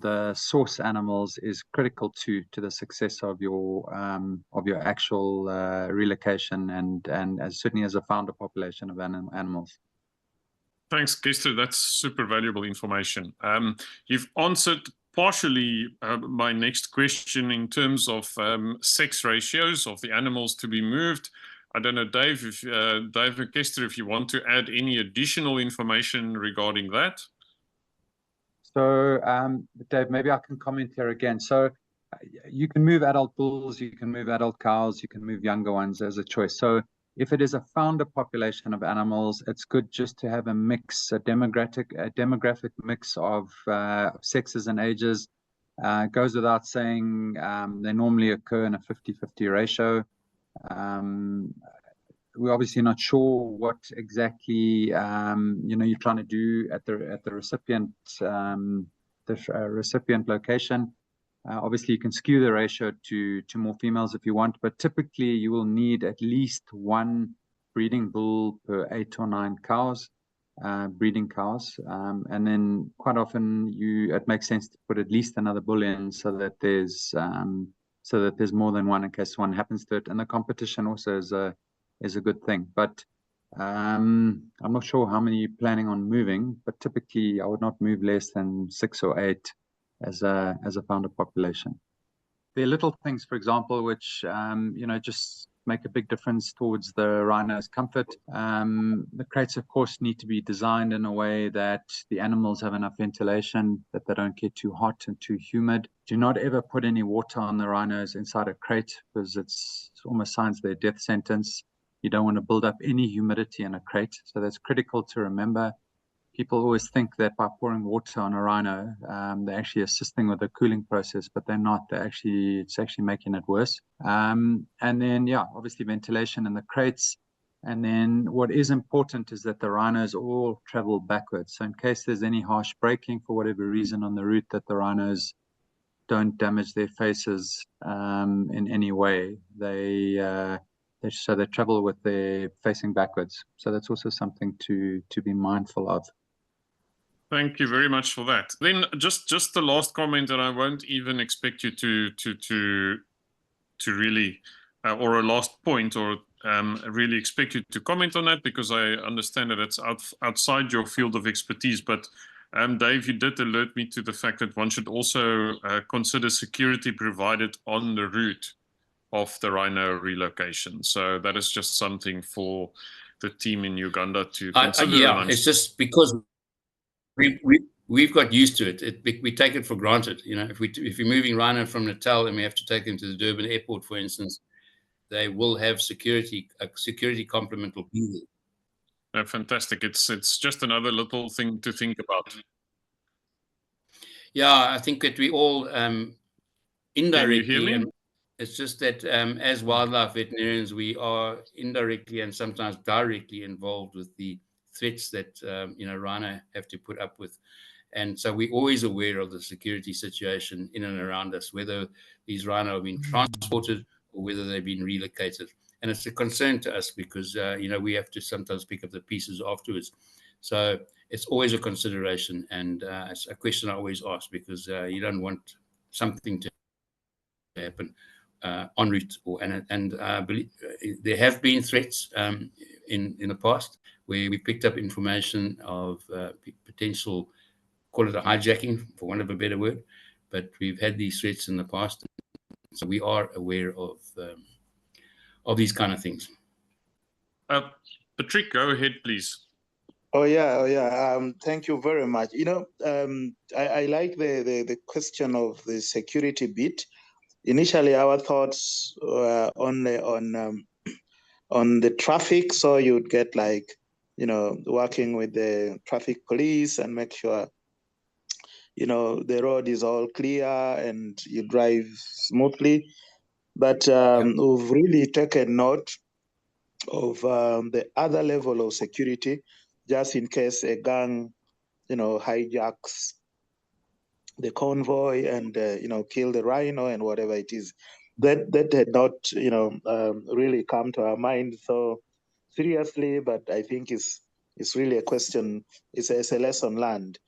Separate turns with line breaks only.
the source animals is critical to the success of your actual relocation and as certainly as a founder population of animals.
Thanks, Kester. That's super valuable information. You've answered partially my next question in terms of sex ratios of the animals to be moved. I don't know, Dave, Dave and Kester, if you want to add any additional information regarding that.
So, Dave, maybe I can comment here again. So, you can move adult bulls, you can move adult cows, you can move younger ones as a choice. So, if it is a founder population of animals, it's good just to have a mix, a demographic mix of sexes and ages. Goes without saying, they normally occur in a 50-50 ratio. We're obviously not sure what exactly you're trying to do at the recipient location. Obviously, you can skew the ratio to more females if you want, but typically you will need at least one breeding bull per 8 or 9 cows, breeding cows, and then quite often it makes sense to put at least another bull in so that there's more than one in case one happens to it, and the competition also is a good thing. But I'm not sure how many you're planning on moving, but typically I would not move less than 6 or 8 as a founder population. There are little things, for example, which just make a big difference towards the rhino's comfort. The crates, of course, need to be designed in a way that the animals have enough ventilation, that they don't get too hot and too humid. Do not ever put any water on the rhinos inside a crate, because it's almost signs their death sentence. You don't want to build up any humidity in a crate, so that's critical to remember. People always think that by pouring water on a rhino, they're actually assisting with the cooling process, but they're not. It's actually making it worse. And then, obviously ventilation in the crates. And then what is important is that the rhinos all travel backwards. So in case there's any harsh braking for whatever reason on the route, that the rhinos don't damage their faces in any way. They travel with their facing backwards. So that's also something to be mindful of.
Thank you very much for that. Then just the last comment, and I won't even expect you to really, or a last point, or really expect you to comment on that, because I understand that it's outside your field of expertise. But Dave, you did alert me to the fact that one should also consider security provided on the route of the rhino relocation. So that is just something for the team in Uganda to consider.
It's just because we've got used to it. We take it for granted. If you're moving rhino from Natal and we have to take them to the Durban airport, for instance, they will have a security complement will be there.
Fantastic. It's just another little thing to think about.
Yeah, I think that we all indirectly.
Can you hear me?
It's just that as wildlife veterinarians, we are indirectly and sometimes directly involved with the threats that rhino have to put up with. And so we're always aware of the security situation in and around us, whether these rhino have been transported or whether they've been relocated. And it's a concern to us because, we have to sometimes pick up the pieces afterwards. So it's always a consideration, and it's a question I always ask, because you don't want something to happen en route. There have been threats in the past where we picked up information of potential, call it a hijacking, for want of a better word, but we've had these threats in the past, so we are aware of these kind of things.
Patrick, go ahead, please.
Oh yeah. Thank you very much. I like the question of the security bit. Initially, our thoughts were only on the traffic, so you'd get working with the traffic police and make sure the road is all clear and you drive smoothly. But we've really taken note of the other level of security, just in case a gang, hijacks the convoy and kill the rhino and whatever it is. That had not really come to our mind so seriously, but I think it's really a question. It's a lesson learned.